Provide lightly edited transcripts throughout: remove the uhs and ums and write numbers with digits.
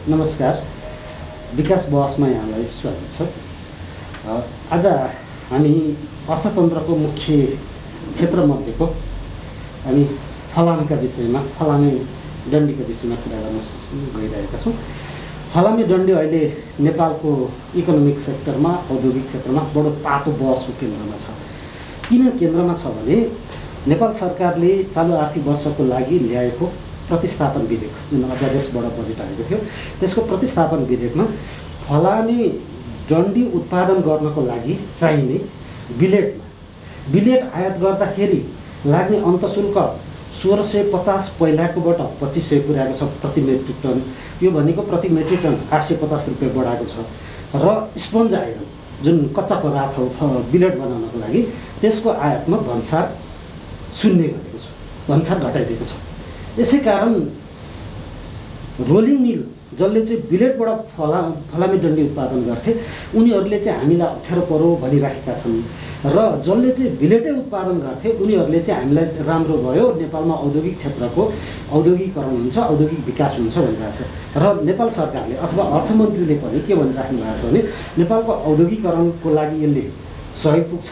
नमस्कार, विकास बहसमा यहाँलाई स्वागत छ। आज हामी अर्थतन्त्रको मुख्य क्षेत्रमध्येको हामी फलामका विषयमा, फलामे डन्डीका विषयमा कुरा गर्न गइरहेका छौँ। फलामे डन्डी अहिले नेपालको इकोनोमिक सेक्टरमा, औद्योगिक क्षेत्रमा बडो तातो बहसको केन्द्रमा छ। किन केन्द्रमा छ भने नेपाल सरकारले चालु आर्थिक वर्षको लागि ल्याएको प्रतिस्थापन विधेयक, जुन अध्यादेशबाट बजेट आएको थियो, त्यसको प्रतिस्थापन विधेयकमा फलामे डन्डी उत्पादन गर्नको लागि चाहिने बिलेट आयात गर्दाखेरि लाग्ने अन्तशुल्क 1650 पहिलाकोबाट 2500 पुर्याएको छ प्रति मेट्रिक टन। यो भनेको प्रति मेट्रिक टन 850 रुपियाँ बढाएको छ। र स्पन्ज आइरन, जुन कच्चा पदार्थ हो बिलेट बनाउनको लागि, त्यसको आयातमा भन्सार शून्य गरेको छ, भन्सार घटाइदिएको छ। यसै कारण रोलिङ मिल जसले चाहिँ बिलेटबाट फलामे डन्डी उत्पादन गर्थे, उनीहरूले चाहिँ हामीलाई अप्ठ्यारो परो भनिराखेका छन्। र जसले चाहिँ बिलेटै उत्पादन गर्थे, उनीहरूले चाहिँ हामीलाई राम्रो भयो, नेपालमा औद्योगिक क्षेत्रको औद्योगिकरण हुन्छ, औद्योगिक विकास हुन्छ भनिरहेको छ। र नेपाल सरकारले अथवा अर्थमन्त्रीले पनि के भनिराख्नु भएको छ भने नेपालको औद्योगिकरणको लागि यसले सहयोग पुग्छ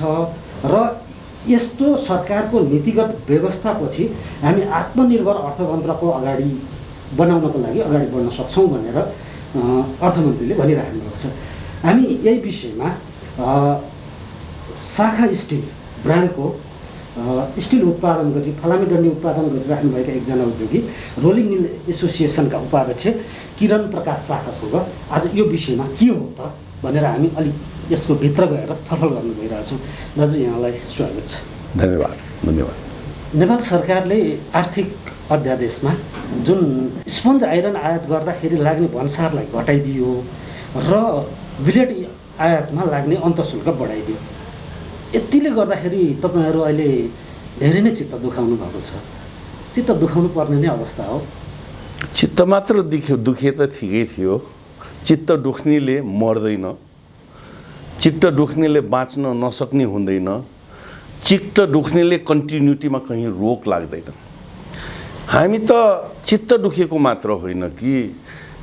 र यस्तो सरकारको नीतिगत व्यवस्थापछि हामी आत्मनिर्भर अर्थतन्त्रको अगाडि बनाउनको लागि अगाडि बढ्न सक्छौँ भनेर अर्थमन्त्रीले भनिराख्नु भएको छ। हामी यही विषयमा शाखा स्टिल ब्रान्डको स्टिल उत्पादन गरी फलामे डन्डी उत्पादन गरिराख्नुभएका एकजना उद्योगी रोलिङ मिल एसोसिएसनका उपाध्यक्ष किरण प्रकाश शाखासँग आज यो विषयमा के हो त भनेर हामी अलिक यसको भित्र गएर छलफल गर्न गइरहेछौँ। दाजु, यहाँलाई स्वागत छ। धन्यवाद। नेपाल सरकारले आर्थिक अध्यादेशमा जुन स्पन्ज आइरन आयात गर्दाखेरि लाग्ने भन्सारलाई घटाइदियो र बिलेट आयातमा लाग्ने अन्तशुल्क बढाइदियो। यतिले गर्दाखेरि तपाईँहरू अहिले धेरै नै चित्त दुखाउनु भएको छ। चित्त दुखाउनु पर्ने नै अवस्था हो। चित्त मात्र दुखे त ठिकै थियो। चित्त दुख्नेले मर्दैन, चित्त दुख्नेले बाँच्न नसक्ने हुँदैन, चित्त दुख्नेले कन्टिन्युटीमा कहीँ रोक लाग्दैन। हामी त चित्त दुखेको मात्र होइन कि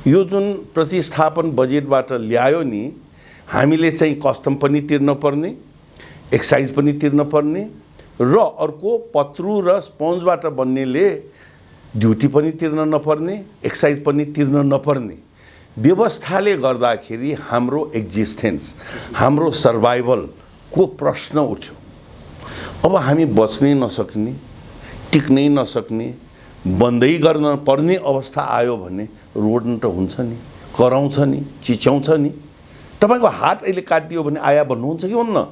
यो जुन प्रतिस्थापन बजेटबाट ल्यायो नि, हामीले चाहिँ कस्टम पनि तिर्न पर्ने, एक्साइज पनि तिर्न पर्ने, र अर्को पत्रु र स्पन्जबाट बन्नेले ड्युटी पनि तिर्न नपर्ने, एक्साइज पनि तिर्न नपर्ने व्यवस्थाले गर्दाखेरि हाम्रो एक्जिस्टेन्स, हाम्रो सर्भाइभलको प्रश्न उठ्यो। अब हामी बच्नै नसक्ने, टिक्नै नसक्ने, बन्दै गर्न पर्ने अवस्था आयो भने रोड्न त हुन्छ नि, कराउँछ नि, चिच्याउँछ नि। तपाईँको हात अहिले काटिदियो भने आया भन्नुहुन्छ कि हुन्न?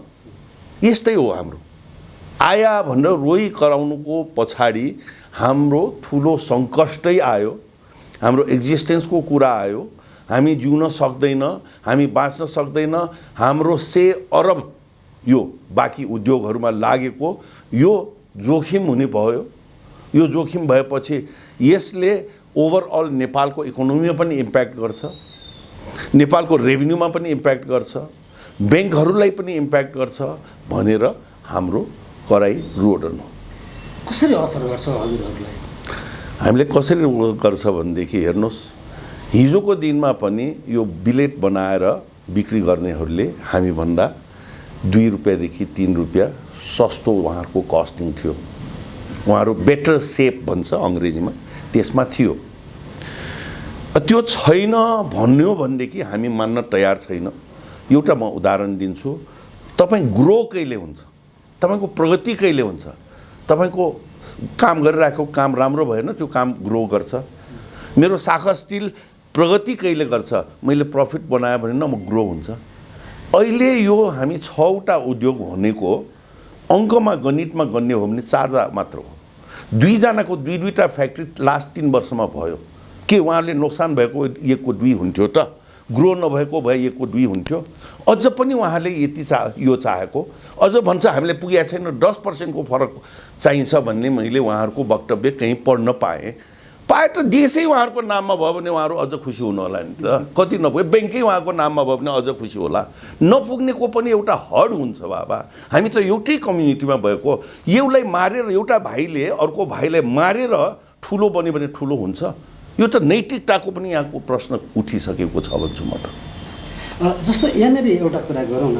यस्तै हो हाम्रो। आया भनेर रोइ कराउनुको पछाडि हाम्रो ठुलो सङ्कष्टै आयो, हाम्रो एक्जिस्टेन्सको कुरा आयो। हामी जिउन सक्दैन, हामी बाँच्न सक्दैन। हाम्रो 100 अरब यो बाँकी उद्योगहरूमा लागेको यो जोखिम हुने भयो। यो जोखिम भएपछि यसले ओभरअल नेपालको इकोनोमीमा पनि इम्प्याक्ट गर्छ, नेपालको रेभिन्यूमा पनि इम्प्याक्ट गर्छ, ब्याङ्कहरूलाई पनि इम्प्याक्ट गर्छ भनेर हाम्रो कराई रोडन हो। कसरी असर गर्छ हजुरहरूलाई? हामीले कसरी गर्छ भनेदेखि हेर्नुहोस्, हिजोको दिनमा पनि यो बिलेट बनाएर बिक्री गर्नेहरूले हामीभन्दा 2 रुपियाँदेखि 3 रुपियाँ सस्तो उहाँहरूको कस्टिङ थियो। उहाँहरू बेटर सेप भन्छ अङ्ग्रेजीमा, त्यसमा थियो। त्यो छैन भन्यो भनेदेखि हामी मान्न तयार छैन। एउटा म उदाहरण दिन्छु। तपाईँ ग्रो कहिले हुन्छ? तपाईँको प्रगति कहिले हुन्छ? तपाईँको काम गरिरहेको काम राम्रो भएन, त्यो काम ग्रो गर्छ। मेरो शाखा स्टिल प्रगति कहिले गर्छ? मैले प्रफिट बनाएँ भने न म ग्रो हुन्छ। अहिले यो हामी 6वटा उद्योग भनेको अङ्कमा गणितमा गन्ने हो भने 4 मात्र हो। 2 जनाको 2-2टा फ्याक्ट्री लास्ट 3 वर्षमा भयो। के उहाँहरूले नोक्सान भएको 1 को 2 हुन्थ्यो त? ग्रो नभएको भए 1 को 2 हुन्थ्यो। अझ पनि उहाँले यति यो चाहेको, अझ भन्छ हामीले पुगेको छैन, 10% को फरक चाहिन्छ भन्ने मैले उहाँहरूको वक्तव्य कहीँ पढ्न पाएँ त देशै उहाँहरूको नाममा भयो भने उहाँहरू अझ खुसी हुनु होला नि त। कति नपुगे ब्याङ्कै उहाँको नाममा भयो भने अझ खुसी होला। नपुग्नेको पनि एउटा हड हुन्छ बाबा। हामी त एउटै कम्युनिटीमा भएको, एउटै मारेर एउटा भाइले अर्को भाइलाई मारेर ठुलो बन्यो भने ठुलो हुन्छ। यो त नैतिकताको पनि यहाँको प्रश्न उठिसकेको छ भन्छु म त। जस्तो यहाँनिर एउटा कुरा गरौँ न,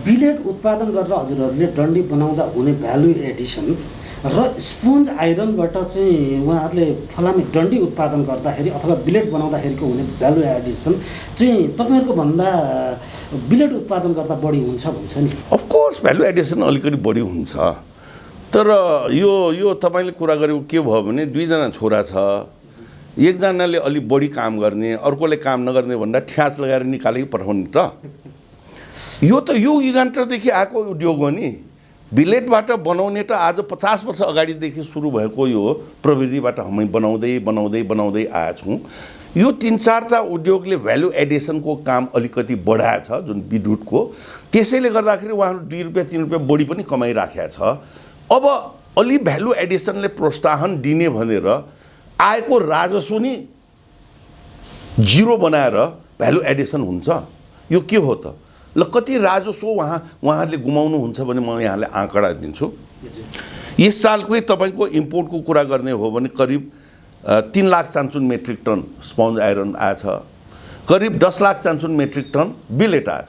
बिलेट उत्पादन गरेर हजुरहरूले डन्डी बनाउँदा हुने भ्यालु एडिसन र स्पोन्ज आइरनबाट चाहिँ उहाँहरूले फलामे डन्डी उत्पादन गर्दाखेरि अथवा बिलेट बनाउँदाखेरिको हुने भ्यालु एडिसन चाहिँ तपाईँहरूको भन्दा बिलेट उत्पादन गर्दा बढी हुन्छ भन्छ नि। अफकोर्स भ्यालु एडिसन अलिकति बढी हुन्छ, तर यो तपाईँले कुरा गरेको के भयो भने दुईजना छोरा छ, एकजनाले अलिक बढी काम गर्ने, अर्कोले काम नगर्ने भन्दा ठ्याच लगाएर निकालेर पठाउने त। यो त यो युगान्तरदेखि आएको उद्योग हो नि। बिलेटबाट बनाउने त आज 50 वर्ष अगाडिदेखि सुरु भएको यो प्रविधिबाट हामी बनाउँदै बनाउँदै बनाउँदै आएछौँ। यो 3-4टा उद्योगले भ्यालु एडिसनको काम अलिकति बढाएछ जुन विद्युतको, त्यसैले गर्दाखेरि उहाँहरू 2 रुपियाँ 3 रुपियाँ बढी पनि कमाइराखेको छ। अब अलि भ्यालु एडिसनले प्रोत्साहन दिने भनेर आएको राजस्व नि जिरो बनाएर भ्यालु एडिसन हुन्छ? यो के हो त? ल कति राजस्व उहाँहरूले गुमाउनुहुन्छ भने म यहाँलाई आँकडा दिन्छु। यस सालकै तपाईँको इम्पोर्टको कुरा गर्ने हो भने करिब 3 lakh 400 metric ton sponge iron आएछ, करिब 10 लाख 400 मेट्रिक टन बिलेट आएछ।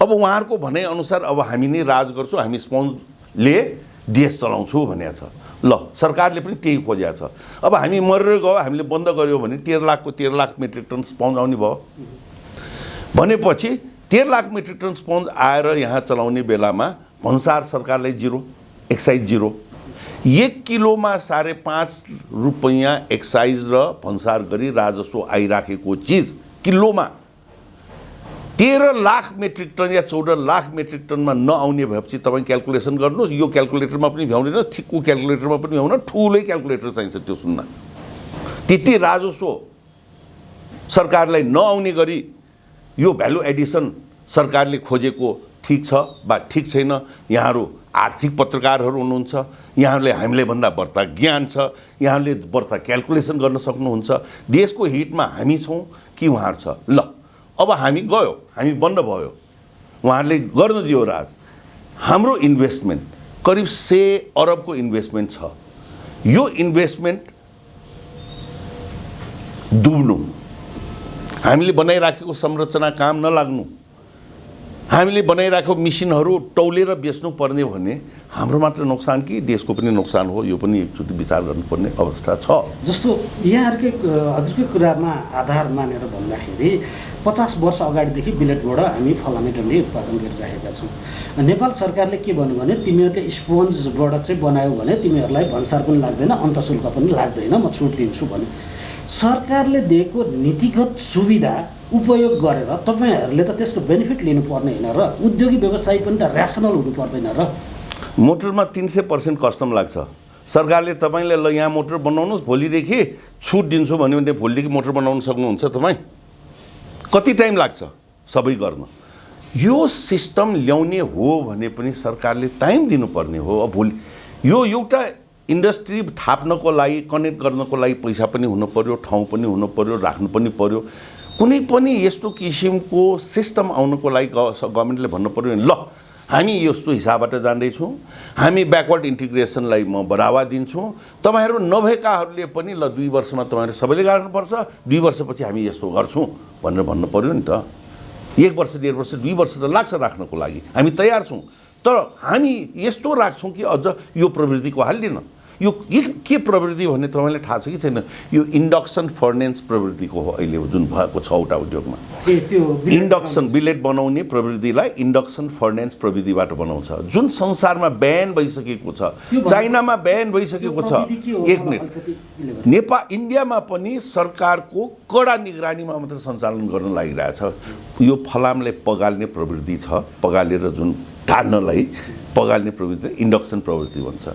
अब उहाँहरूको भनाइअनुसार अब हामी नै राज गर्छौँ, हामी स्पन्जले देश चलाउँछौँ भनेको छ। ल सरकारले पनि त्यही खोजेको छ। अब हामी मरेर गयो, हामीले बन्द गऱ्यो भने 13 लाख मेट्रिक टन स्पन्ज आउने भयो भनेपछि 13 लाख मेट्रिक टन स्पन्ज आएर यहाँ चलाउने बेलामा भन्सार सरकारलाई जिरो, एक्साइज जिरो। 1 किलोमा 5.5 रुपैयाँ एक्साइज र भन्सार गरी राजस्व आइराखेको चिज किलोमा 13 लाख मेट्रिक टन या 14 लाख मेट्रिक टनमा नआउने भएपछि तपाईँ क्यालकुलेसन गर्नुहोस्। यो क्यालकुलेटरमा पनि भ्याउँदैन, ठिकको क्यालकुलेटरमा पनि भ्याउन, ठुलै क्यालकुलेटर चाहिन्छ त्यो सुन्न। त्यति राजस्व सरकारलाई नआउने गरी यो भ्यालु एडिसन सरकारले खोजेको ठिक छ वा ठिक छैन? यहाँहरू आर्थिक पत्रकारहरू हुनुहुन्छ, यहाँहरूले हामीलाई भन्दा बढ्ता ज्ञान छ, यहाँहरूले बढ्ता क्यालकुलेसन गर्न सक्नुहुन्छ। देशको हितमा हामी छौँ कि उहाँहरू छ? ल अब हामी गयो, हामी बन्द भयो, उहाँहरूले गर्न दियो राज। हाम्रो इन्भेस्टमेन्ट करिब 100 अरबको इन्भेस्टमेन्ट छ। यो इन्भेस्टमेन्ट डुब्नु, हामीले बनाइराखेको संरचना काम नलाग्नु, हामीले बनाइराखेको मिसिनहरू टौलेर बेच्नु पर्ने भने हाम्रो मात्र नोक्सान कि देशको पनि नोक्सान हो? यो पनि एकचोटि विचार गर्नुपर्ने अवस्था छ। जस्तो यहाँहरूकै हजुरकै कुरामा आधार मानेर भन्दाखेरि 50 वर्ष अगाडिदेखि बिलेटबाट हामी फलामे डन्डी उत्पादन गरिरहेका छौँ। नेपाल सरकारले के भन्यो भने तिमीहरूले स्पोन्जबाट चाहिँ बनायो भने तिमीहरूलाई भन्सार पनि लाग्दैन, अन्तशुल्क पनि लाग्दैन, म छुट दिन्छु भने सरकारले दिएको नीतिगत सुविधा उपयोग गरेर तपाईँहरूले त त्यसको बेनिफिट लिनुपर्ने होइन र? उद्योगी व्यवसायी पनि त ऱ्यासनल हुनु पर्दैन र? मोटरमा 300% कस्टम लाग्छ। सरकारले तपाईँले ल यहाँ मोटर बनाउनुहोस्, भोलिदेखि छुट दिन्छु भन्यो भने भोलिदेखि मोटर बनाउन सक्नुहुन्छ तपाईँ? कति टाइम लाग्छ सबै गर्न? यो सिस्टम ल्याउने हो भने पनि सरकारले टाइम दिनुपर्ने हो। अब भोलि यो एउटा इन्डस्ट्री थाप्नको लागि, कनेक्ट गर्नको लागि पैसा पनि हुनु पर्यो, ठाउँ पनि हुनु पर्यो, राख्नु पनि पर्यो। कुनै पनि यस्तो किसिमको सिस्टम आउनको लागि गभर्मेन्टले भन्नु पर्यो ल हामी यस्तो हिसाबबाट जाँदैछौँ, हामी ब्याकवर्ड इन्टिग्रेसनलाई म बढावा दिन्छु, तपाईँहरू नभएकाहरूले पनि ल 2 वर्षमा तपाईँहरू सबैले गर्नुपर्छ, 2 वर्षपछि हामी यस्तो गर्छौँ भनेर भन्नु पर्यो नि त। 1 वर्ष 1.5 वर्ष 2 वर्ष त लाग्छ राख्नको लागि, हामी तयार छौँ। तर हामी यस्तो राख्छौँ कि अझ यो प्रवृत्तिको हाल्दिन। यो के प्रवृत्ति भन्ने तपाईँलाई थाहा छ कि छैन? यो इन्डक्सन फर्नेन्स प्रवृत्तिको हो अहिले जुन भएको 6वटा उद्योगमा। इन्डक्सन बिलेट बनाउने प्रवृत्तिलाई इन्डक्सन फर्नेन्स प्रविधिबाट बनाउँछ, जुन संसारमा ब्यान भइसकेको छ, चाइनामा ब्यान भइसकेको छ। 1 मिनट, नेपाल इन्डियामा पनि सरकारको कडा निगरानीमा मात्र सञ्चालन गर्न लागिरहेछ। यो फलामलाई पगाल्ने प्रवृत्ति छ, पगालेर जुन ढाल्नलाई पगाल्ने प्रवृत्ति इन्डक्सन प्रवृत्ति भन्छ।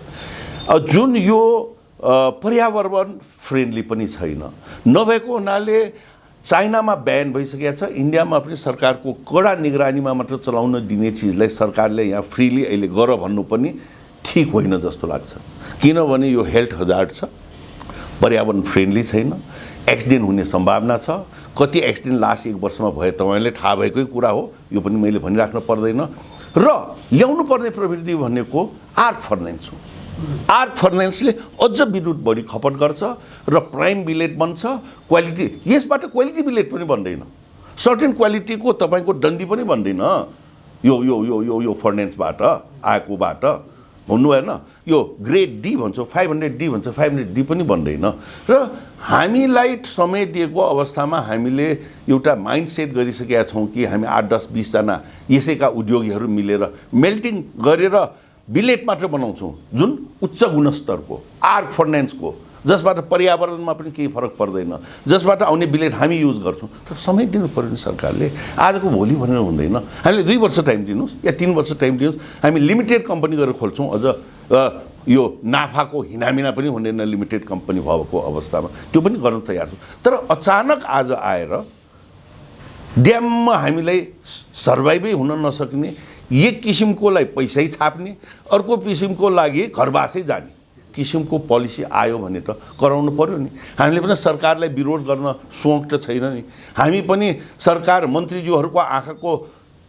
जुन यो पर्यावरण फ्रेन्डली पनि छैन, नभएको हुनाले चाइनामा ब्यान भइसकेको छ, इन्डियामा पनि सरकारको कडा निगरानीमा मात्र चलाउन दिने चिजलाई सरकारले यहाँ फ्रीली अहिले गर भन्नु पनि ठिक होइन जस्तो लाग्छ। किनभने यो हेल्थ हजार्ड छ, पर्यावरण फ्रेन्डली छैन, एक्सिडेन्ट हुने सम्भावना छ। कति एक्सिडेन्ट लास्ट 1 वर्षमा भयो तपाईँलाई थाहा भएकै कुरा हो, यो पनि मैले भनिराख्न पर्दैन। र ल्याउनु पर्ने प्रवृत्ति भनेको आर्क फर्नेन्स हो। आर्क फर्नेन्सले अझ विद्युत बढी खपत गर्छ र प्राइम बिलेट बन्छ क्वालिटी यसबाट क्वालिटी बिलेट पनि बन्दैन सर्टेन क्वालिटीको तपाईँको डन्डी पनि बन्दैन यो यो यो यो यो फर्नेन्सबाट आएकोबाट भन्नु भएन यो ग्रेड डी भन्छौँ 500D भन्छ 500D पनि बन्दैन र हामीलाई समय दिएको अवस्थामा हामीले एउटा माइन्ड सेट गरिसकेका छौँ कि हामी 8, 10, 20 जना यसैका उद्योगीहरू मिलेर मेल्टिङ गरेर बिलेट मात्र बनाउँछौँ जुन उच्च गुणस्तरको आर्क फर्नेन्सको जसबाट पर्यावरणमा पनि केही फरक पर्दैन जसबाट आउने बिलेट हामी युज गर्छौँ तर समय दिनु पर्यो नि सरकारले आजको भोलि भनेर हुँदैन हामीले 2 वर्ष टाइम दिनुहोस् या 3 वर्ष टाइम दिनुहोस् हामी लिमिटेड कम्पनी गरेर खोल्छौँ अझ यो नाफाको हिनामिना पनि हुँदैन लिमिटेड कम्पनी भएको अवस्थामा त्यो पनि गर्न तयार छौँ तर अचानक आज आएर ड्याममा हामीलाई सर्भाइभै हुन नसक्ने एक किसिमकोलाई पैसै छाप्ने अर्को किसिमको लागि घरबासै जाने किसिमको पोलिसी आयो भने त कराउनु पर्यो नि हामीले पनि सरकारलाई विरोध गर्न सोख त छैन नि हामी पनि सरकार मन्त्रीज्यूहरूको आँखाको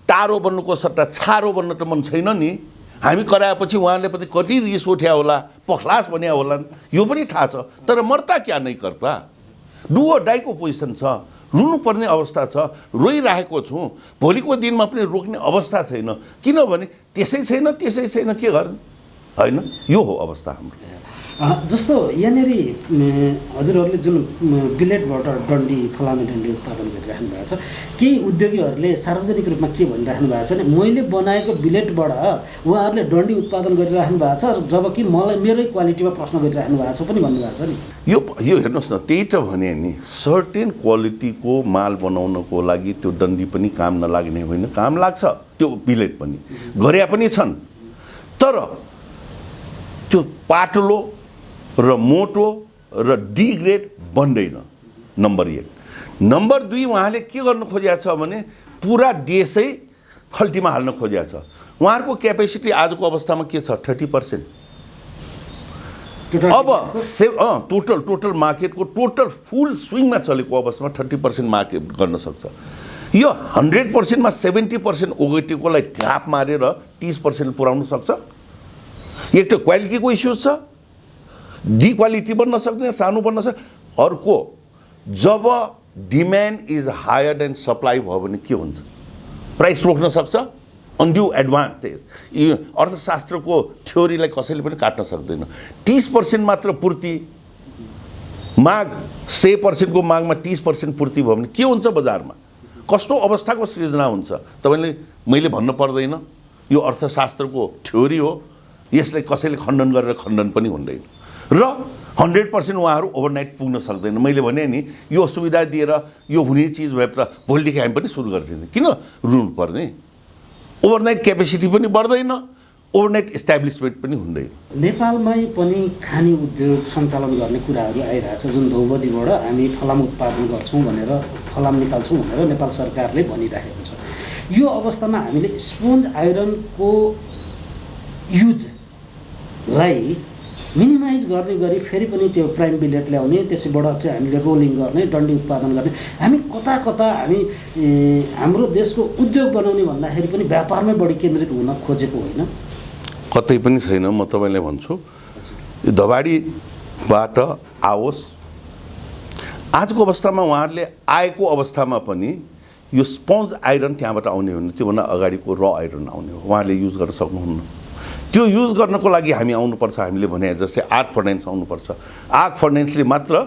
टारो बन्नुको सट्टा छारो बन्न त मन छैन नि हामी कराएपछि उहाँले पनि कति रिस उठ्या होला पखलास भन्या होलान् यो पनि थाहा छ तर मर्ता क्या नै कर्ता डुओ डाइको पोजिसन छ रुनुपर्ने अवस्था छ रोइरहेको छौँ भोलिको दिनमा पनि रोक्ने अवस्था छैन किनभने त्यसै छैन के गर्ने हैन यो हो अवस्था हाम्रो जस्तो यहाँनिर हजुरहरूले जुन बिलेटबाट डन्डी फलामे डन्डी उत्पादन गरिराख्नु भएको छ केही उद्योगीहरूले सार्वजनिक रूपमा के भनिराख्नु भएको छ भने मैले बनाएको बिलेटबाट उहाँहरूले डन्डी उत्पादन गरिराख्नु भएको छ र जबकि मलाई मेरै क्वालिटीमा प्रश्न गरिराख्नु भएको छ पनि भन्नुभएको छ नि यो हेर्नुहोस् न त्यही त भने नि सर्टेन क्वालिटीको माल बनाउनको लागि त्यो डन्डी पनि काम नलाग्ने होइन काम लाग्छ त्यो बिलेट पनि गरे पनि छन् तर त्यो पातलो र मोटो र डी ग्रेड बन्दैन नम्बर 1 नम्बर 2 उहाँले के गर्नु खोजेको छ भने पुरा देशै खल्टीमा हाल्न खोजेको छ उहाँहरूको क्यापेसिटी आजको अवस्थामा के छ 30% अब टोटल मार्केटको टोटल फुल स्विङमा चलेको अवस्थामा 30% मार्केट गर्न सक्छ यो 100% मा 70% ओगटेकोलाई ढ्याप मारेर 30% पुर्याउन सक्छ एक त क्वालिटीको इस्युज छ डी क्वालिटी बन्न सक्दैन सानो बन्न सक्छ अर्को जब demand is higher then supply भयो भने के हुन्छ प्राइस रोक्न सक्छ अनड्यू एडभान्टेज अर्थशास्त्रको थ्योरीलाई कसैले पनि काट्न सक्दैन 30% मात्र पूर्ति माग 100% को मागमा 30% पूर्ति भयो भने के हुन्छ बजारमा कस्तो अवस्थाको सृजना हुन्छ तपाईले मैले भन्न पर्दैन यो अर्थशास्त्रको थ्योरी हो यसलाई कसैले खण्डन गरेर खण्डन पनि हुँदैन र 100% उहाँहरू ओभरनाइट पुग्न सक्दैन मैले भने नि यो सुविधा दिएर यो हुने चिज भए त भोलिदेखि हामी पनि सुरु गर्दिनँ किन रुनु पर्ने ओभरनाइट क्यापेसिटी पनि बढ्दैन ओभरनाइट इस्टाब्लिसमेन्ट पनि हुँदैन नेपालमै पनि खानी उद्योग सञ्चालन गर्ने कुराहरू आइरहेछ जुन धौबदीबाट हामी फलाम उत्पादन गर्छौँ भनेर फलाम निकाल्छौँ भनेर नेपाल सरकारले भनिरहेको छ यो अवस्थामा हामीले स्पोन्ज आइरनको युजलाई मिनिमाइज गर्ने गरी फेरि पनि त्यो प्राइम बिलेट ल्याउने त्यसैबाट चाहिँ हामीले रोलिङ गर्ने डन्डी उत्पादन गर्ने हामी कता हामी हाम्रो देशको उद्योग बनाउने भन्दाखेरि पनि व्यापारमै बढी केन्द्रित हुन खोजेको होइन कतै पनि छैन म तपाईलाई भन्छु यो धबाडीबाट आओस् आजको अवस्थामा उहाँहरूले आएको अवस्थामा पनि यो स्पोन्ज आइरन त्यहाँबाट आउने हो भने त्योभन्दा अगाडिको र आइरन आउने हो उहाँहरूले युज गर्न सक्नुहुन्न त्यो युज गर्नको लागि हामी आउनुपर्छ हामीले भने जस्तै आर्क फर्नेन्स आउनुपर्छ आर्क फर्नेन्सले मात्र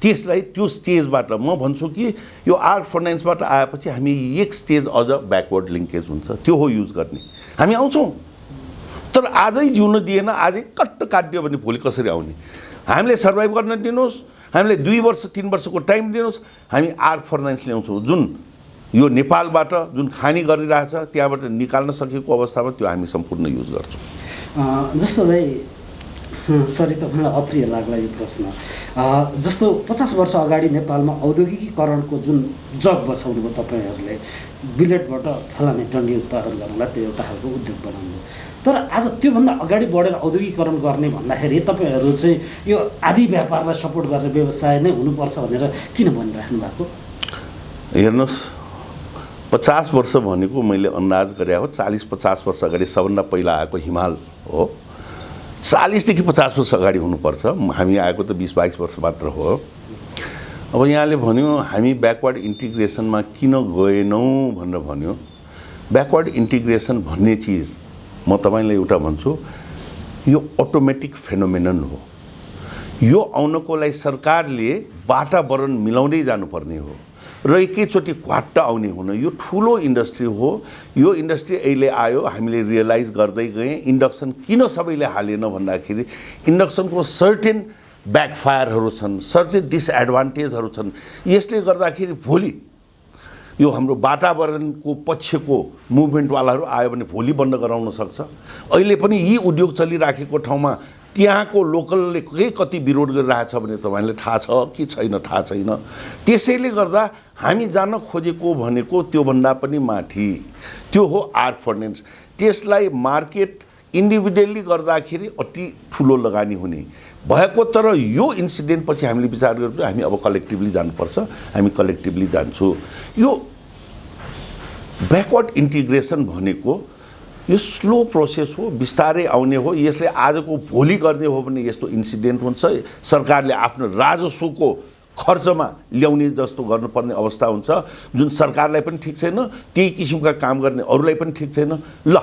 त्यसलाई त्यो स्टेजबाट म भन्छु कि यो आर्क फर्नेन्सबाट आएपछि हामी एक स्टेज अझ ब्याकवर्ड लिङ्केज हुन्छ त्यो हो युज गर्ने हामी आउँछौँ तर आजै जिउन दिएन आजै कट्ट काट्यो भने भोलि कसरी आउने हामीले सर्भाइभ गर्न दिनुहोस् हामीले 2 वर्ष 3 वर्षको टाइम दिनुहोस् हामी आर्क फर्नेन्स ल्याउँछौँ जुन यो नेपालबाट जुन खानी गरिरहेछ त्यहाँबाट निकाल्न सकेको अवस्थामा त्यो हामी सम्पूर्ण युज गर्छौँ जस्तो भाइ सरी तपाईँलाई अप्रिय लाग्ला यो प्रश्न जस्तो 50 वर्ष अगाडि नेपालमा औद्योगिकीकरणको जुन जग बसाउनु भयो तपाईँहरूले बिलेटबाट फलामे डन्डी उत्पादन गर्नलाई त्यो एउटा खालको उद्योग बनाउनु तर आज त्योभन्दा अगाडि बढेर औद्योगिकरण गर्ने भन्दाखेरि तपाईँहरू चाहिँ यो आदि व्यापारलाई सपोर्ट गर्ने व्यवसाय नै हुनुपर्छ भनेर किन भनिराख्नु भएको हेर्नुहोस् 50 वर्ष भनेको मैले अन्दाज गरे हो 40-50 वर्ष अगाडि सबभन्दा पहिला आएको हिमाल हो 40 देखि 50 वर्ष अगाडि हुनुपर्छ। हामी आएको त 20-22 वर्ष मात्र हो। अब यहाँले भन्यो हामी ब्याकवर्ड इन्टिग्रेसनमा किन गएनौँ भनेर भन्यो। ब्याकवर्ड इन्टिग्रेसन भन्ने चिज म तपाईँलाई एउटा भन्छु, यो अटोमेटिक फेनोमेनन हो। यो आउनको लागि सरकारले वातावरण मिलाउँदै जानुपर्ने हो र एकैचोटि क्वाट्ट आउने हुन। यो ठुलो इन्डस्ट्री हो। यो इन्डस्ट्री अहिले आयो, हामीले रियलाइज गर्दै गएँ। इन्डक्सन किन सबैले हालेन भन्दाखेरि इन्डक्सनको सर्टेन ब्याकफायरहरू छन्, सर्टेन डिसएडभान्टेजहरू छन्। यसले गर्दाखेरि भोलि यो हाम्रो वातावरणको पक्षको मुभमेन्टवालाहरू आयो भने भोलि बन्द गराउन सक्छ। अहिले पनि यी उद्योग चलिराखेको ठाउँमा त्यहाँको लोकलले के कति विरोध गरिरहेछ भने तपाईँलाई थाहा छ कि छैन, थाहा छैन। त्यसैले गर्दा हामी जान खोजेको भनेको त्योभन्दा पनि माथि, त्यो हो आर्क फर्नेस। त्यसलाई मार्केट इन्डिभिजुअली गर्दाखेरि अति ठुलो लगानी हुने भएको। तर यो इन्सिडेन्ट पछि हामीले विचार गरेर हामी अब कलेक्टिभली जानुपर्छ, हामी कलेक्टिभली जान्छौँ। यो ब्याकवर्ड इन्टिग्रेसन भनेको यो स्लो प्रोसेस हो, बिस्तारै आउने हो। यसले आजको भोलि गर्ने हो भने यस्तो इन्सिडेन्ट हुन्छ। सरकारले आफ्नो राजस्वको खर्चमा ल्याउने जस्तो गर्नुपर्ने अवस्था हुन्छ, जुन सरकारलाई पनि ठिक छैन, त्यही किसिमका काम गर्ने अरूलाई पनि ठिक छैन। ल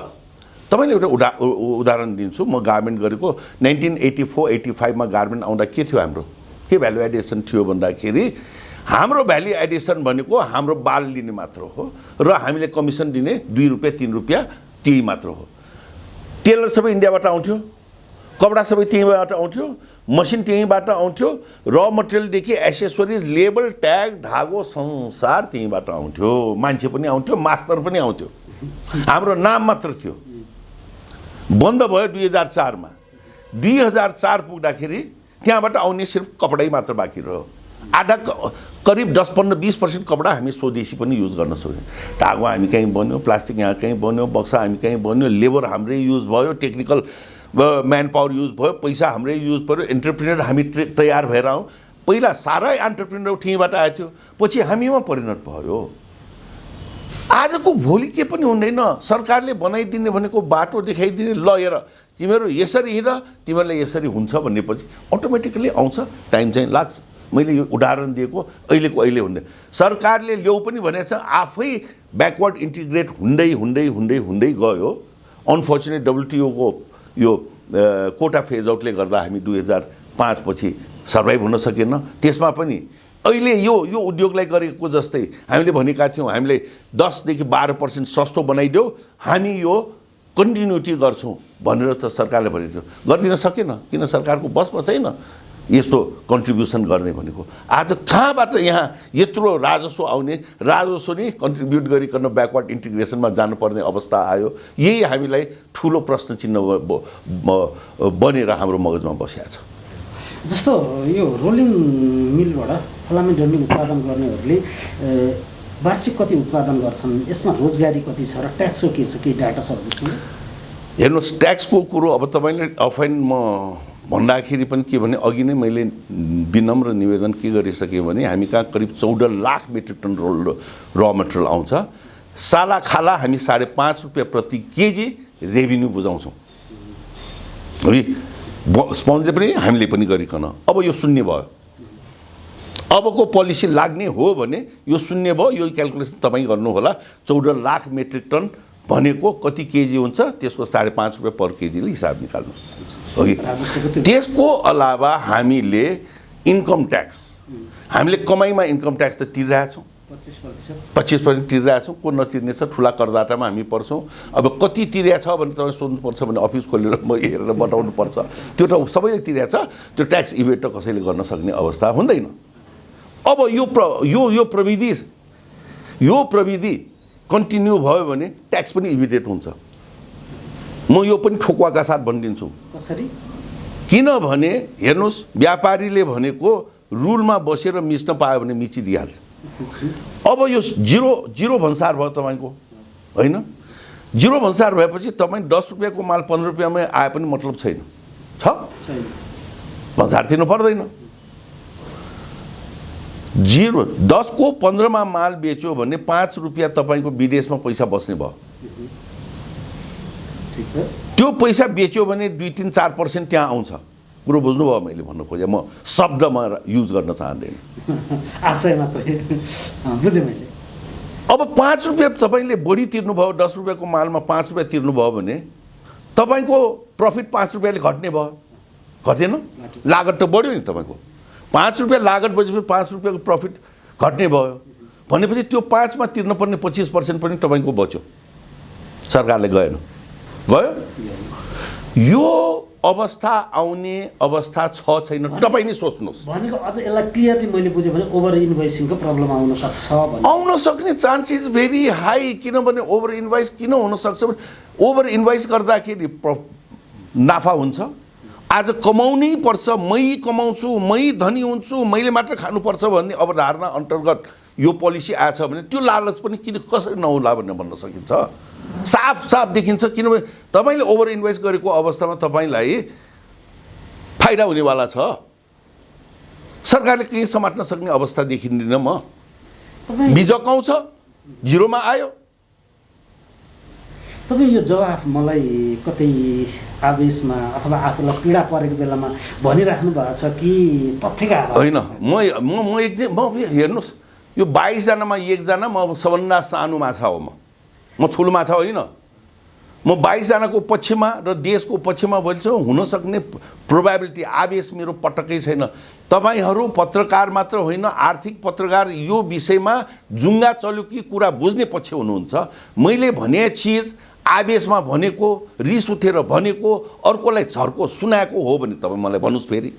तपाईँले एउटा उदाहरण दिन्छु। म गार्मेन्ट गरेको 1984-85 मा गार्मेन्ट आउँदा के थियो, हाम्रो के भ्यालु एडिसन थियो भन्दाखेरि हाम्रो भ्यालु एडिसन भनेको हाम्रो बाल लिने मात्र हो र हामीले कमिसन दिने 2 रुपियाँ 3 रुपियाँ त्यही मात्र हो। टेलर सबै इन्डियाबाट आउँथ्यो, कपडा सबै त्यहीँबाट आउँथ्यो, मसिन त्यहीँबाट आउँथ्यो, र मटेरियलदेखि एसेसरिज, लेबल, ट्याग, धागो, संसार त्यहीँबाट आउँथ्यो। मान्छे पनि आउँथ्यो, मास्टर पनि आउँथ्यो, हाम्रो नाम मात्र थियो। बन्द भयो 2004 मा। 2004 पुग्दाखेरि त्यहाँबाट आउने सिर्फ कपडै मात्र बाँकी रह्यो। आधा करिब 10-15-20% कपडा हामी स्वदेशी पनि युज गर्न सक्यौँ। धागो हामी कहीँ बन्यो, प्लास्टिक यहाँ कहीँ बन्यो, बक्सा हामी कहीँ बन्यो, लेबर हाम्रै युज भयो, टेक्निकल म्यान पावर युज भयो, पैसा हाम्रै युज पऱ्यो, एन्टरप्रेन्योर हामी तयार भएर आउँ। पहिला सारा एन्टरप्रेन्योर ठिबाट आएको थियो, पछि हामीमा परिणत भयो। आजको भोलि के पनि हुँदैन। सरकारले बनाइदिने भनेको बाटो देखाइदिने, ल हेर तिमीहरू यसरी हिँड, तिमीहरूलाई यसरी हुन्छ भनेपछि अटोमेटिकली आउँछ। टाइम चाहिँ लाग्छ। मैले यो उदाहरण दिएको अहिलेको अहिले हुँदै, सरकारले ल्याउ पनि भनेको छ, आफै ब्याकवर्ड इन्टिग्रेट हुँदै हुँदै हुँदै हुँदै गयो। अनफर्चुनेट WTO को यो कोटा फेज आउटले गर्दा हामी 2005 पछि सर्भाइभ हुन सकेन। त्यसमा पनि अहिले यो उद्योगलाई गरेको जस्तै हामीले भनेका थियौँ, हामीले 10 देखि 12% सस्तो बनाइदेऊ, हामी यो कन्टिन्युटी गर्छौँ भनेर त सरकारले भनेको थियो। गरिदिन सकेन, किन सरकारको बसमा छैन यस्तो कन्ट्रिब्युसन गर्ने भनेको। आज कहाँबाट यहाँ यत्रो राजस्व आउने, राजस्व नै कन्ट्रिब्युट गरिकन ब्याकवर्ड इन्टिग्रेसनमा जानुपर्ने अवस्था आयो। यही हामीलाई ठुलो प्रश्न चिन्ह बनेर हाम्रो मगजमा बसेको छ। जस्तो यो रोलिङ मिलबाट फिलामेन्ट रोलिङ उत्पादन गर्नेहरूले वार्षिक कति उत्पादन गर्छन्, यसमा रोजगारी कति छ र ट्याक्सको के छ, केही डाटा छ हजुरसँग? हेर्नुहोस्, ट्याक्सको कुरो अब तपाईँले अफाइन म भन्दाखेरि पनि के भने, अघि नै मैले विनम्र निवेदन के गरिसकेँ भने हामी कहाँ करिब 14 लाख मेट्रिक टन र मटेरियल आउँछ। साला खाला हामी 5.5 रुपियाँ प्रति केजी रेभिन्यू बुझाउँछौँ है, स्पोन्सर पनि हामीले पनि गरिकन। अब यो शून्य भयो। अबको पोलिसी लाग्ने हो भने यो शून्य भयो। यो क्यालकुलेसन तपाईँ गर्नु होला। 14 लाख मेट्रिक टन भनेको कति केजी हुन्छ, त्यसको 5.5 रुपियाँ पर केजीले हिसाब निकाल्नु हो कि। त्यसको अलावा हामीले इन्कम ट्याक्स, हामीले कमाइमा इन्कम ट्याक्स त तिरिरहेछौँ, 25% तिरिरहेछौँ। को नतिर्ने छ, ठुला करदातामा हामी पर्छौँ। अब कति तिरेछ भने तपाईँ सोध्नुपर्छ भने अफिस खोलेर म हेरेर बताउनु पर्छ। त्यो त सबैले तिरेछ, त्यो ट्याक्स इभेट त कसैले गर्न सक्ने अवस्था हुँदैन। अब यो प्रविधि कन्टिन्यू भयो भने ट्याक्स पनि इभिडेट हुन्छ। म यो पनि ठोकुवाका साथ भनिदिन्छु। कसरी? किनभने हेर्नुहोस्, व्यापारीले भनेको रुलमा बसेर मिच्न पायो भने मिचिदिइहाल्छ। अब यो जिरो भन्सार भयो तपाईँको, होइन? जिरो भन्सार भएपछि तपाईँ 10 रुपियाँको माल 15 रुपियाँमै आए पनि मतलब छैन, छ भन्सार तिर्नु पर्दैन। 10 को 15 मा माल बेच्यो भने 5 रुपियाँ तपाईँको विदेशमा पैसा बस्ने भयो। ठिक छ। त्यो पैसा बेच्यो भने 2-3-4% त्यहाँ आउँछ। कुरो बुझ्नुभयो मैले भन्नु खोजेँ, म शब्दमा युज गर्न चाहँदैन, आशय मात्रै बुझेँ मैले। अब 5 रुपियाँ तपाईँले बढी तिर्नुभयो, 10 रुपियाँको मालमा 5 रुपियाँ तिर्नुभयो भने तपाईँको प्रफिट 5 रुपियाँले घट्ने भयो, घटेन? लागत त बढ्यो नि तपाईँको। 5 रुपियाँ लागत बढेपछि 5 रुपियाँको प्रफिट घट्ने भयो भनेपछि त्यो 5 मा तिर्नुपर्ने 25% पनि तपाईँको बच्यो, सरकारले गएन, गयो। यो अवस्था आउने अवस्था छ छैन तपाईँ नै सोच्नुहोस्। भनेको अझ यसलाई क्लियरली मैले बुझेँ भने ओभर इन्भोइसिङको प्रब्लम आउन सक्छ भने आउन सक्ने चान्स इज भेरी हाई। किनभने ओभर इन्भोइस किन हुन सक्छ भने ओभर इन्भोइस गर्दाखेरि नाफा हुन्छ। आज कमाउनै पर्छ, मै कमाउँछु, मै धनी हुन्छु, मैले मात्र खानुपर्छ भन्ने अवधारणा अन्तर्गत यो पोलिसी आएछ भने त्यो लालच पनि किन कसरी नहोला भन्ने भन्न सकिन्छ। साफ साफ देखिन्छ। किनभने तपाईँले ओभर इन्भेस्ट गरेको अवस्थामा तपाईँलाई फाइदा हुनेवाला छ। सरकारले केही समात्न सक्ने अवस्था देखिँदैन। म बिजक आउँछ, जिरोमा आयो। तपाईँ यो जवाफ मलाई कतै आवेशमा अथवा आफूलाई पीडा परेको बेलामा भनिराख्नु भएको छ कि तथ्यका आधारमा? होइन, म हेर्नुहोस्, यो 22 जनामा 1 जना म सबभन्दा सानो माछा हो। म ठुलो माछा होइन। म 22 जनाको पक्षमा र देशको पक्षमा बोल्छु। हुनसक्ने प्रोबेबिलिटी आवेश मेरो पटक्कै छैन। तपाईँहरू पत्रकार मात्र होइन, आर्थिक पत्रकार यो विषयमा जुङ्गा चल्यो कि कुरा बुझ्ने पक्ष हुनुहुन्छ। मैले भने चिज आवेशमा भनेको, रिस उठेर भनेको, अर्कोलाई झर्को सुनाएको हो भने तपाईँ मलाई भन्नुहोस्। फेरि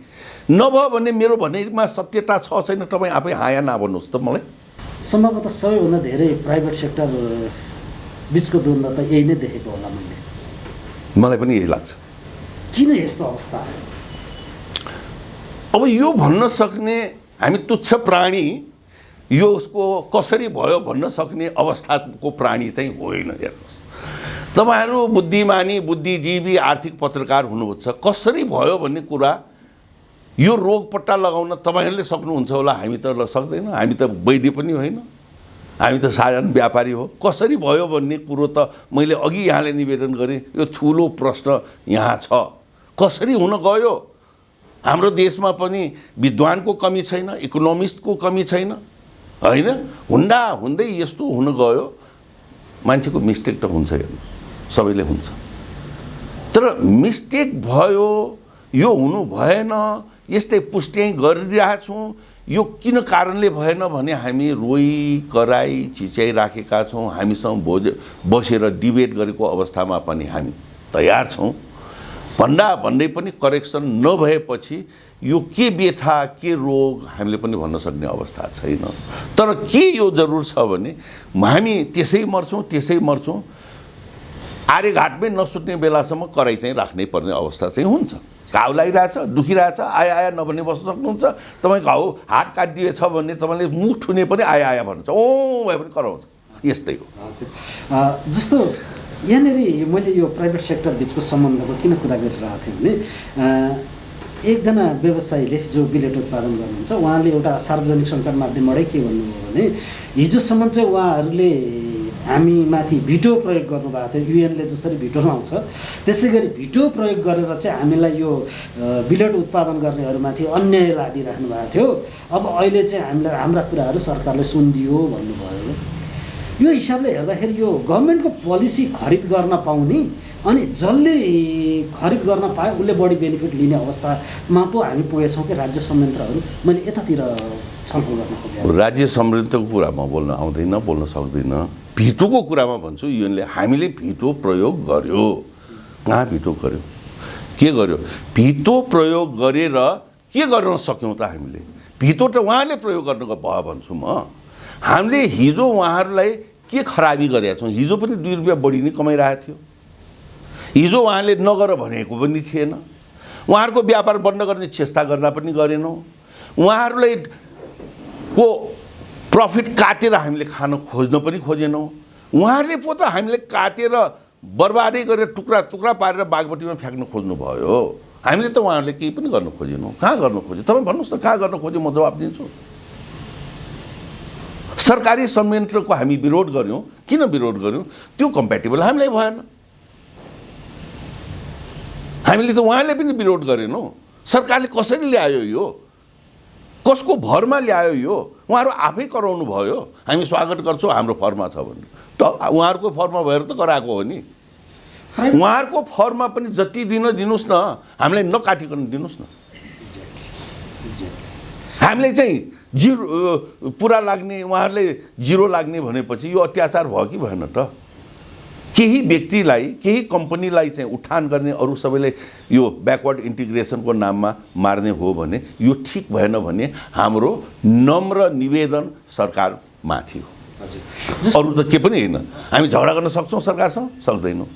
नभयो भने मेरो भनाइमा सत्यता छ छैन तपाईँ आफै हाया नभन्नुहोस् त मलाई। सम्भवतः सबैभन्दा धेरै प्राइभेट सेक्टर बिचको द्वन्द्व त यही नै देखेको होला मैले। मलाई पनि यही लाग्छ। किन यस्तो अवस्था? अब यो भन्न सक्ने हामी तुच्छ प्राणी, यो उसको कसरी भयो भन्न सक्ने अवस्थाको प्राणी चाहिँ होइन। हेर्नुहोस्, तपाईँहरू बुद्धिमानी, बुद्धिजीवी, आर्थिक पत्रकार हुनुहुन्छ। कसरी भयो भन्ने कुरा यो रोग पट्टा लगाउन तपाईँहरूले सक्नुहुन्छ होला, हामी त सक्दैनौँ। हामी त वैद्य पनि होइन, हामी त साधारण व्यापारी हो। कसरी भयो भन्ने कुरो त मैले अघि यहाँलाई निवेदन गरेँ। यो ठुलो प्रश्न यहाँ छ, कसरी हुन गयो। हाम्रो देशमा पनि विद्वानको कमी छैन, इकोनोमिस्टको कमी छैन, होइन? हुँदा हुँदै यस्तो हुन गयो। मान्छेको मिस्टेक त हुन्छ, हेर्नु सबैले हुन्छ। तर मिस्टेक भयो, यो हुनु भएन, यस्तै पुष्टि गरिरहेछौँ। यो किन कारणले भएन भने हामी रोइ कराई चिच्याइराखेका छौँ। हामीसँग बसेर डिबेट गरेको अवस्थामा पनि हामी तयार छौँ। भन्दै पनि करेक्सन नभएपछि यो के व्यथा के रोग हामीले पनि भन्न सक्ने अवस्था छैन। तर के यो जरुर छ भने हामी त्यसै मर्छौँ। आर्यघाटमै नसुत्ने बेलासम्म कराई चाहिँ राख्नै पर्ने अवस्था चाहिँ हुन्छ। घाउ लागिरहेछ, दुखिरहेछ, आया नभन्ने बस्न सक्नुहुन्छ। तपाईँ घाउ हात काटिदिएछ भने तपाईँले मुख ठुने पनि आया भन्नुहुन्छ, ओ भए पनि कराउँछ। यस्तै हो। जस्तो यहाँनिर मैले यो प्राइभेट सेक्टर बिचको सम्बन्धको किन कुरा गरिरहेको थिएँ भने एकजना व्यवसायीले जो बिलेट उत्पादन गर्नुहुन्छ उहाँले एउटा सार्वजनिक सञ्चार माध्यमबाटै के भन्नुभयो भने हिजोसम्म चाहिँ उहाँहरूले हामी माथि भिटो प्रयोग गर्नुभएको थियो। युएनले जसरी भिटो लाउँछ त्यसै गरी भिटो प्रयोग गरेर चाहिँ हामीलाई यो बिलेट उत्पादन गर्नेहरूमाथि अन्याय लादिराख्नु भएको थियो। अब अहिले चाहिँ हामीलाई हाम्रा कुराहरू सरकारले सुनिदियो भन्नुभयो। यो हिसाबले हेर्दाखेरि यो गभर्मेन्टको पोलिसी खरिद गर्न पाउने अनि जसले खरिद गर्न पायो उसले बढी बेनिफिट लिने अवस्थामा पो हामी पुगेछौँ कि राज्य संयन्त्रहरू। मैले यतातिर छलफल गर्न खोजेँ। राज्य संयन्त्रको कुरामा बोल्न सक्दिनँ। भिटोको कुरामा भन्छु, युएनले हामीले भिटो प्रयोग गर्यो। कहाँ भिटो गर्यो, के गर्यो? भिटो प्रयोग गरेर के गर्न सक्यौँ त हामीले? भिटो त उहाँले प्रयोग गर्नुको भयो भन्छु म। हामीले हिजो उहाँहरूलाई के खराबी गरेका छौँ? हिजो पनि 2 रुपियाँ बढी नै कमाइरहेको थियो। हिजो उहाँले नगर भनेको पनि थिएन। उहाँहरूको व्यापार बन्द गर्ने चेष्टा गर्दा पनि गरेनौँ। उहाँहरूलाई को प्रफिट काटेर हामीले खान खोज्न पनि खोजेनौँ। उहाँहरूले पो त हामीले काटेर बर्बादै गरेर टुक्रा टुक्रा पारेर बागबटीमा फ्याँक्न खोज्नुभयो। हामीले त उहाँहरूले केही पनि गर्न खोजेनौँ। कहाँ गर्न खोज्यो तपाईँ भन्नुहोस् त, कहाँ गर्न खोज्यो? म जवाब दिन्छु। सरकारी संयन्त्रको हामी विरोध गऱ्यौँ। किन विरोध गऱ्यौँ? त्यो कम्प्याटेबल हामीलाई भएन। हामीले त उहाँले पनि विरोध गरेनौँ। सरकारले कसरी ल्यायो यो, कसको भरमा ल्यायो यो, उहाँहरू आफै कराउनु भयो। हामी स्वागत गर्छौँ हाम्रो फर्ममा छ भने, त उहाँहरूको फर्ममा भएर त गराएको हो नि। उहाँहरूको फर्ममा पनि जति दिनुहोस् न, हामीलाई नकाटिकन दिनुहोस् न। हामीले चाहिँ जिरो पुरा लाग्ने, उहाँहरूले जिरो लाग्ने भनेपछि यो अत्याचार भयो कि भएन त? केही व्यक्तिलाई, केही कम्पनीलाई चाहिँ उठान गर्ने, अरू सबैले यो ब्याकवर्ड इन्टिग्रेसनको नाममा मार्ने हो भने यो ठिक भएन भने हाम्रो नम्र निवेदन सरकारमाथि हो। अरू त के पनि होइन। हामी झगडा गर्न सक्छौँ सरकारसँग? सक्दैनौँ।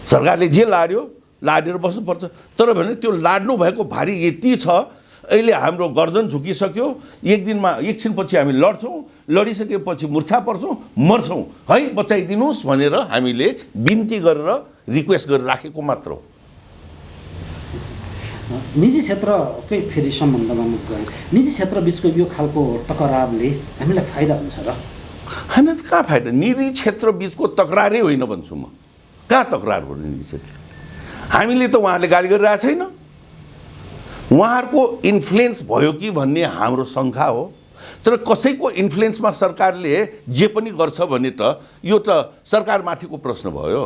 सरकारले जे लाडेर बस्नुपर्छ। तर भने त्यो लाड्नु भएको भारी यति छ, अहिले हाम्रो गर्दन झुकिसक्यो। एक छिनपछि हामी लड्छौँ, लडिसकेपछि मूर्छा पर्छौँ, मर्छौँ, है बचाइदिनुहोस् भनेर हामीले बिन्ती गरेर रिक्वेस्ट गरेर राखेको मात्र हो। निजी क्षेत्रकै फेरि सम्बन्धमा म गएँ, निजी क्षेत्र बिचको यो खालको टकरावले हामीलाई फाइदा हुन्छ र? होइन, कहाँ फाइदा? निजी क्षेत्र बिचको तकरारै होइन भन्छु म। कहाँ तकरार हो निजी क्षेत्र? हामीले त उहाँहरूले गाली गरिरहेको छैन। उहाँहरूको इन्फ्लुएन्स भयो कि भन्ने हाम्रो शङ्का हो। तर कसैको इन्फ्लुएन्समा सरकारले जे पनि गर्छ भने त यो त सरकारमाथिको प्रश्न भयो।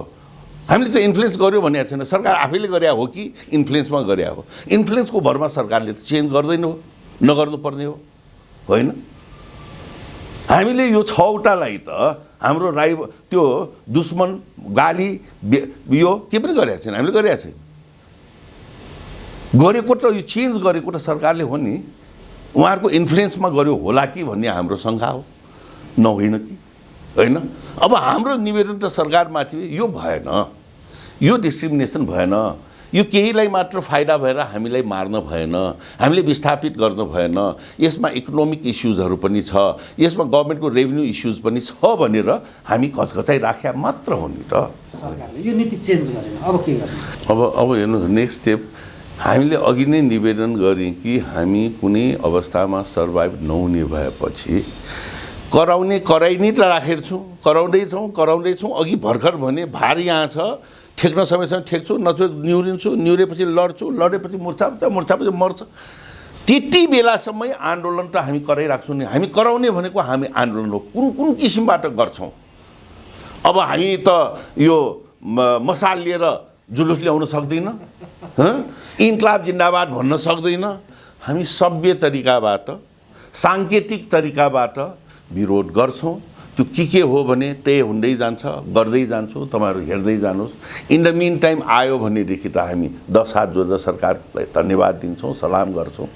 हामीले त इन्फ्लुएन्स गर्यो भनेको छैन, सरकार आफैले गरे हो कि इन्फ्लुएन्समा गरे हो। इन्फ्लुएन्सको भरमा सरकारले त चेन्ज गर्दैन हो, नगर्नुपर्ने हो, होइन? हामीले यो 6वटालाई त हाम्रो त्यो दुश्मन गाली यो के पनि गरेको छैन, हामीले गरेका छैन। गरेको त यो चेन्ज गरेको त सरकारले हो नि। उहाँहरूको इन्फ्लुएन्समा गर्यो होला कि भन्ने हाम्रो शङ्का हो, नहोइन कि होइन? अब हाम्रो निवेदन त सरकारमाथि यो भएन, यो डिस्क्रिमिनेसन भएन, यो केहीलाई मात्र फाइदा भएर हामीलाई मार्न भएन, हामीले विस्थापित गर्न भएन। यसमा इकोनोमिक इस्युजहरू पनि छ, यसमा गभर्मेन्टको रेभिन्यू इस्युज पनि छ भनेर हामी कचकचाइ राख्या मात्र हो नि त। सरकारले यो नीति चेन्ज गरेन, अब के गर्ने? अब हेर्नु, नेक्स्ट स्टेप हामीले अघि नै निवेदन गरेँ कि हामी कुनै अवस्थामा सर्भाइभ नहुने भएपछि कराइ नै त राखेको छौँ, कराउँदैछौँ। अघि भर्खर भने भार यहाँ छ, ठेक्न समयसँग ठेक्छु, नत्र निहुरिन्छु, निहुरेपछि लड्छु, लडेपछि मूर्छापछि मर्छ। त्यति बेलासम्मै आन्दोलन त हामी कराइराख्छौँ नि। हामी कराउने भनेको हामी आन्दोलन हो, कुन किसिमबाट गर्छौँ। अब हामी त यो मसाल लिएर जुलुस ल्याउन सक्दैन, इन्क्लाब जिन्दाबाद भन्न सक्दैन। हामी सभ्य तरिकाबाट, साङ्केतिक तरिकाबाट विरोध गर्छौँ। त्यो के हो भने त्यही हुँदै जान्छ, गर्दै जान्छौँ, तपाईँहरू हेर्दै जानुहोस्। इन द मिन टाइम आयो भनेदेखि त हामी 10 हात जोडेर सरकारलाई धन्यवाद दिन्छौँ, सलाम गर्छौँ।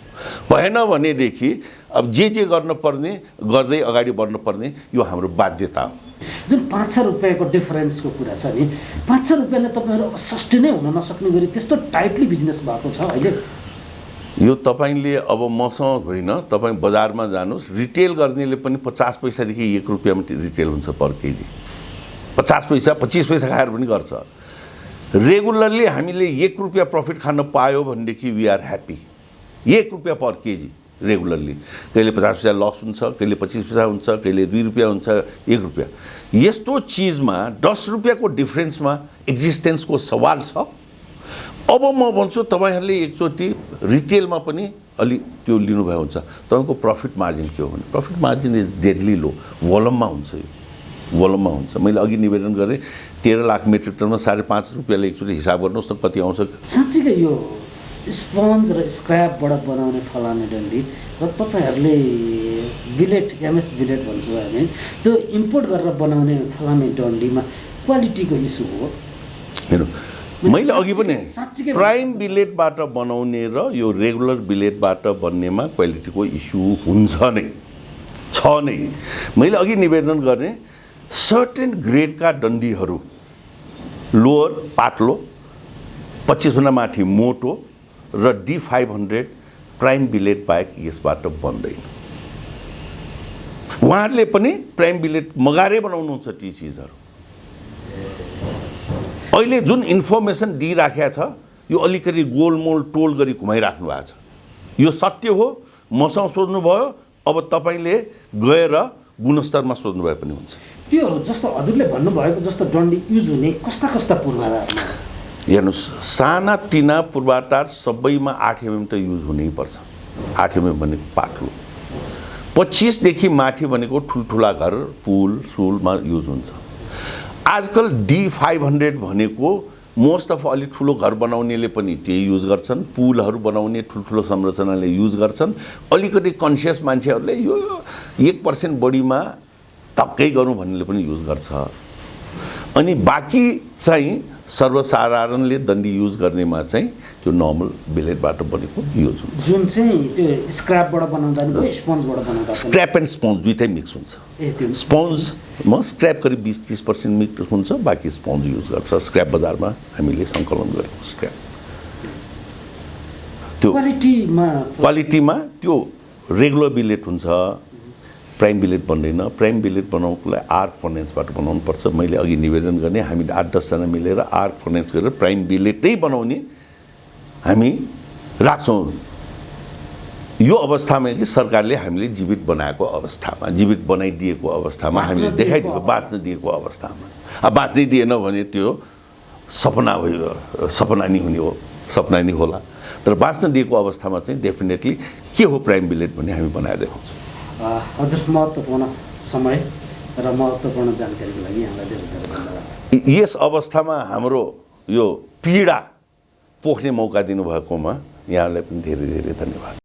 भएन भनेदेखि अब जे गर्नुपर्ने गर्दै अगाडि बढ्नुपर्ने यो हाम्रो बाध्यता हो। जुन 500 रुपियाँको डिफरेन्सको कुरा छ नि, 500 रुपियाँले तपाईँहरू अब सस्टेनै हुन नसक्ने गरी त्यस्तो टाइटली बिजनेस भएको छ अहिले। यो तपाईँले अब मसँग होइन, तपाईँ बजारमा जानुहोस्, रिटेल गर्नेले पनि 50 पैसादेखि 1 रुपियाँमा रिटेल हुन्छ पर केजी। 50 पैसा 25 पैसा खाएर पनि गर्छ। रेगुलरली हामीले 1 रुपियाँ प्रफिट खान पायो भनेदेखि वी आर ह्याप्पी। 1 रुपियाँ पर केजी रेगुलरली। कहिले 50 पैसा लस हुन्छ, कहिले 25 पैसा हुन्छ, कहिले 2 रुपियाँ हुन्छ, 1 रुपियाँ। यस्तो चिजमा 10 रुपियाँको डिफ्रेन्समा एक्जिस्टेन्सको सवाल छ। अब म भन्छु तपाईँहरूले एकचोटि रिटेलमा पनि अलि त्यो लिनुभयो हुन्छ। तपाईँको प्रफिट मार्जिन के हो भने प्रफिट मार्जिन इज डेडली लो, भोलममा हुन्छ। यो भोलममा हुन्छ। मैले अघि निवेदन गरेँ 13 लाख मेट्रिक टनमा 5.5 रुपियाँले एकचोटि हिसाब गर्नुहोस् त कति आउँछ। साँच्चीकै यो स्पन्ज र स्क्रैपबाट बनाउने फलामे डन्डी र तपाईँहरूले बिलेट, एमएस बिलेट भन्छौँ हामी, त्यो इम्पोर्ट गरेर बनाउने फलामे डन्डीमा क्वालिटीको इस्यु हो। हेर्नु, मैले अघि पनि प्राइम बिलेटबाट बनाउने र यो रेगुलर बिलेटबाट बन्नेमा क्वालिटीको इस्यु हुन्छ नै, छ नै। मैले अघि निवेदन गरेँ सर्टेन ग्रेडका डन्डीहरू लोअर पातलो, 25 माथि मोटो र D500 प्राइम बिलेट बाहेक यसबाट बन्दैन। उहाँहरूले पनि प्राइम बिलेट मगारै बनाउनुहुन्छ ती चिजहरू। अहिले जुन इन्फर्मेसन दिइराखेको छ यो अलिकति गोलमोल टोल गरी घुमाइराख्नु भएको छ। यो सत्य हो, मसँग सोध्नुभयो, अब तपाईँले गएर गुणस्तरमा सोध्नुभए पनि हुन्छ। त्यो जस्तो हजुरले भन्नुभएको जस्तो डन्डी युज हुने कस्ता पूर्वाधार? हेर्नुहोस्, साना तिना पूर्वाधार सबैमा 8 mm त युज हुनैपर्छ। 8 mm भनेको पातलो, 25 देखि माथि भनेको ठुल्ठुला घर पुल सुलमा युज हुन्छ। आजकल D500 भनेको मोस्ट अफ अलि ठुलो घर बनाउनेले पनि त्यही युज गर्छन्, पुलहरू बनाउने ठुल्ठुलो संरचनाले युज गर्छन्। अलिकति कन्सियस मान्छेहरूले यो 1% बढीमा टक्कै गरौँ भन्नेले पनि युज गर्छ। अनि बाँकी चाहिँ सर्वसाधारणले दण्डी युज गर्नेमा चाहिँ त्यो नर्मल बिलेटबाट बनेको युज हुन्छ, जुन चाहिँ त्यो स्क्रैपबाट बनाउँदा नि स्पन्जबाट बनाउँदा स्क्रैप एन्ड स्पन्ज दुइटै मिक्स हुन्छ। स्पन्जमा स्क्रैप करिब 20-30% मिक्स हुन्छ, बाँकी स्पन्ज युज गर्छ। स्क्रैप बजारमा हामीले सङ्कलन गरेको स्क्रैप। त्यो क्वालिटीमा त्यो रेगुलर बिलेट हुन्छ, प्राइम बिलेट बन्दैन। प्राइम बिलेट बनाउनुको लागि आर्क फर्नेसबाट बनाउनुपर्छ। मैले अघि निवेदन गर्ने, हामी 8-10 जना मिलेर आर्क फर्नेस गरेर प्राइम बिलेटै बनाउने हामी राख्छौँ। यो अवस्थामा कि सरकारले हामीले जीवित बनाएको अवस्थामा, जीवित बनाइदिएको अवस्थामा हामीले देखाइदिएको, बाँच्न दिएको अवस्थामा। अब बाँच्नै दिएन भने त्यो सपना भयो, सपना नि हुने हो, सपना नि होला। तर बाँच्न दिएको अवस्थामा चाहिँ डेफिनेटली के हो प्राइम बिलेट भन्ने हामी बनाएर देखाउँछौँ। हजुर, महत्त्वपूर्ण समय र महत्त्वपूर्ण जानकारीको लागि यहाँलाई धेरै धेरै धन्यवाद। यस अवस्थामा हाम्रो यो पीडा पोख्ने मौका दिनुभएकोमा यहाँलाई पनि धेरै धेरै धन्यवाद।